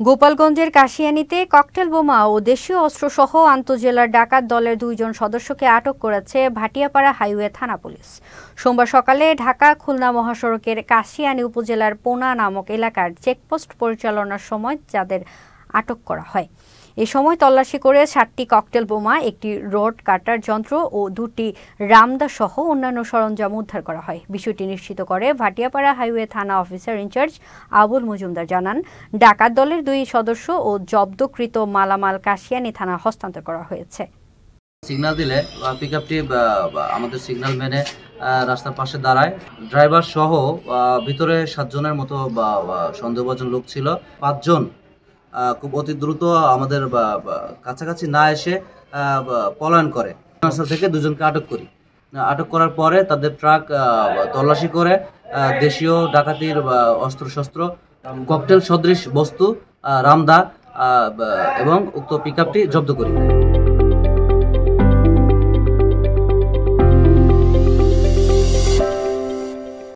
গোপালগঞ্জের কাশিয়ানীতে ককটেল বোমা ও দেশীয় অস্ত্রসহ আন্তজেলার ডাকাত দলের 2 জন সদস্যকে আটক করেছে ভাটিয়াপাড়া হাইওয়ে থানা পুলিশ। সোমবার সকালে ঢাকা-খুলনা মহাসড়কের কাশিয়ানী উপজেলার পোনা নামক এলাকার চেকপোস্ট পরিচালনার সময় যাদের আটক করা হয়। এ সময় তল্লাশি করে 7টি ককটেল বোমা, একটি রড কাটার যন্ত্র ও 2টি রামদা সহ অন্যান্য সরঞ্জাম উদ্ধার করা হয়। বিষয়টি নিশ্চিত করে ভাটিয়াপাড়া হাইওয়ে থানা অফিসার ইনচার্জ আবুল মজুমদার জানান, ডাকাত দলের 2 সদস্য ও জব্দকৃত মালামাল কাশিয়ানী থানা হস্তান্তর করা হয়েছে। সিগন্যাল দিলে পিকআপটি আমাদের সিগন্যাল মেনে রাস্তার পাশে দাঁড়ায়। ড্রাইভার সহ ভিতরে 7 জনের মতো সন্দেহভাজন লোক ছিল। 5 জন খুব অতি দ্রুত আমাদের কাছাকাছি না এসে পলায়ন করে। থেকে 2 জনকে আটক করি। আটক করার পরে তাদের ট্রাক তল্লাশি করে দেশীয় ডাকাতির অস্ত্রশস্ত্র, ককটেল সদৃশ বস্তু, রামদা এবং উক্ত পিকআপটি জব্দ করি।